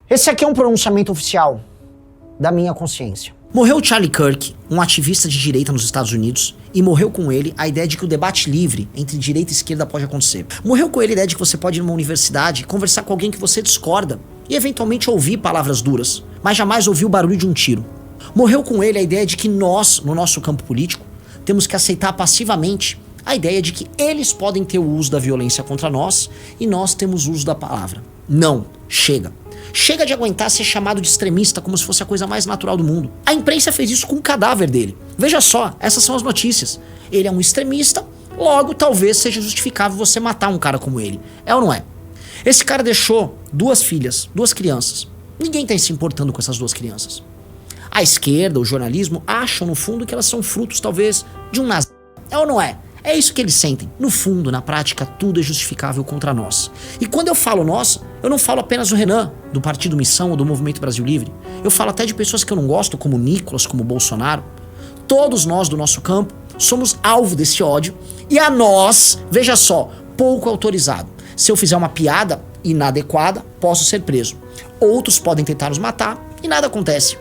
Esse aqui é um pronunciamento oficial da minha consciência. Morreu Charlie Kirk, um ativista de direita nos Estados Unidos, e morreu com ele a ideia de que o debate livre entre direita e esquerda pode acontecer. Morreu com ele a ideia de que você pode ir numa universidade conversar com alguém que você discorda e eventualmente ouvir palavras duras, mas jamais ouvir o barulho de um tiro. Morreu com ele a ideia de que nós, no nosso campo político, temos que aceitar passivamente a ideia de que eles podem ter o uso da violência contra nós e nós temos o uso da palavra. Não, chega. Chega de aguentar ser chamado de extremista como se fosse a coisa mais natural do mundo. A imprensa fez isso com o cadáver dele. Veja só, essas são as notícias. Ele é um extremista, logo talvez seja justificável você matar um cara como ele. É ou não é? Esse cara deixou 2 filhas, 2 crianças. Ninguém está se importando com essas 2 crianças. A esquerda, o jornalismo, acham no fundo que elas são frutos talvez de um nazismo. É ou não é? É isso que eles sentem. No fundo, na prática, tudo é justificável contra nós. E quando eu falo nós, eu não falo apenas do Renan, do Partido Missão ou do Movimento Brasil Livre. Eu falo até de pessoas que eu não gosto, como Nicolas, como Bolsonaro. Todos nós do nosso campo somos alvo desse ódio e a nós, veja só, pouco autorizado. Se eu fizer uma piada inadequada, posso ser preso. Outros podem tentar nos matar e nada acontece.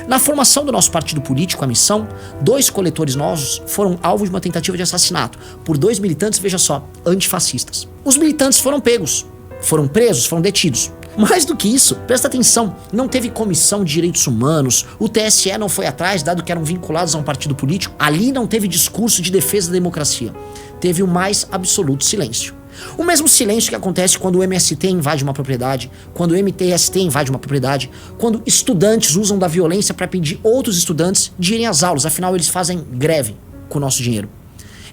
Na formação do nosso partido político, a Missão, 2 coletores nossos foram alvo de uma tentativa de assassinato por 2 militantes, veja só, antifascistas. Os militantes foram pegos, foram presos, foram detidos. Mais do que isso, presta atenção, não teve comissão de direitos humanos, o TSE não foi atrás, dado que eram vinculados a um partido político, ali não teve discurso de defesa da democracia. Teve o mais absoluto silêncio. O mesmo silêncio que acontece quando o MST invade uma propriedade, quando o MTST invade uma propriedade, quando estudantes usam da violência para pedir outros estudantes de irem às aulas, afinal eles fazem greve com o nosso dinheiro.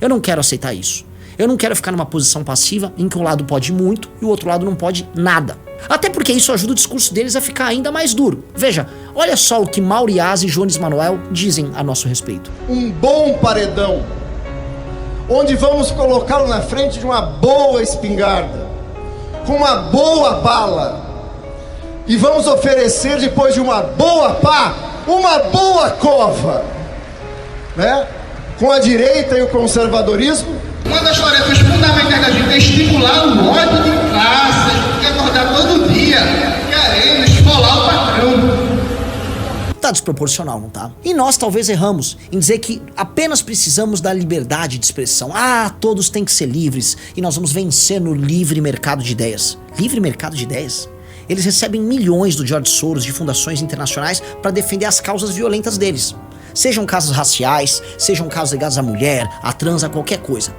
Eu não quero aceitar isso. Eu não quero ficar numa posição passiva em que um lado pode muito e o outro lado não pode nada. Até porque isso ajuda o discurso deles a ficar ainda mais duro. Veja, olha só o que Mauriás e Jones Manuel dizem a nosso respeito. Um bom paredão, onde vamos colocá-lo na frente de uma boa espingarda, com uma boa bala, e vamos oferecer, depois de uma boa pá, uma boa cova, né? Com a direita e o conservadorismo. Uma das tarefas fundamentais da gente é estimular o ódio de classe, a gente quer acordar todo dia, querendo esfolar o patrão. Tá desproporcional, não tá? E nós talvez erramos em dizer que apenas precisamos da liberdade de expressão. Ah, todos têm que ser livres e nós vamos vencer no livre mercado de ideias. Livre mercado de ideias? Eles recebem milhões do George Soros de fundações internacionais para defender as causas violentas deles. Sejam casos raciais, sejam casos ligados à mulher, à trans, a qualquer coisa.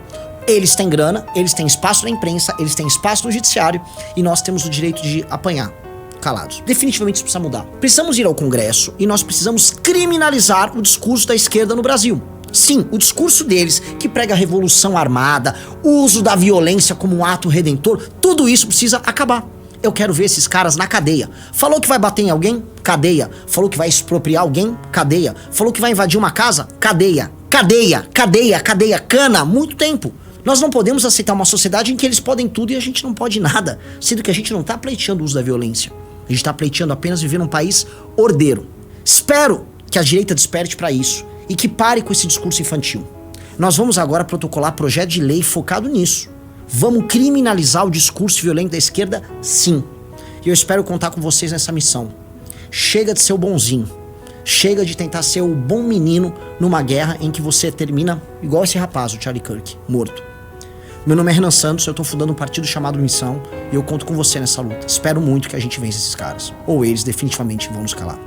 Eles têm grana, eles têm espaço na imprensa, eles têm espaço no judiciário e nós temos o direito de apanhar calados. Definitivamente isso precisa mudar. Precisamos ir ao Congresso e nós precisamos criminalizar o discurso da esquerda no Brasil. Sim, o discurso deles, que prega a revolução armada, o uso da violência como um ato redentor, tudo isso precisa acabar. Eu quero ver esses caras na cadeia. Falou que vai bater em alguém? Cadeia. Falou que vai expropriar alguém? Cadeia. Falou que vai invadir uma casa? Cadeia. Cadeia, cadeia, cadeia, cana, muito tempo. Nós não podemos aceitar uma sociedade em que eles podem tudo e a gente não pode nada, sendo que a gente não tá pleiteando o uso da violência. A gente tá pleiteando apenas viver num país ordeiro. Espero que a direita desperte para isso e que pare com esse discurso infantil. Nós vamos agora protocolar projeto de lei focado nisso. Vamos criminalizar o discurso violento da esquerda, sim. E eu espero contar com vocês nessa missão. Chega de ser o bonzinho. Chega de tentar ser o bom menino numa guerra em que você termina igual esse rapaz, o Charlie Kirk, morto. Meu nome é Renan Santos, eu tô fundando um partido chamado Missão e eu conto com você nessa luta. Espero muito que a gente vença esses caras. Ou eles definitivamente vão nos calar.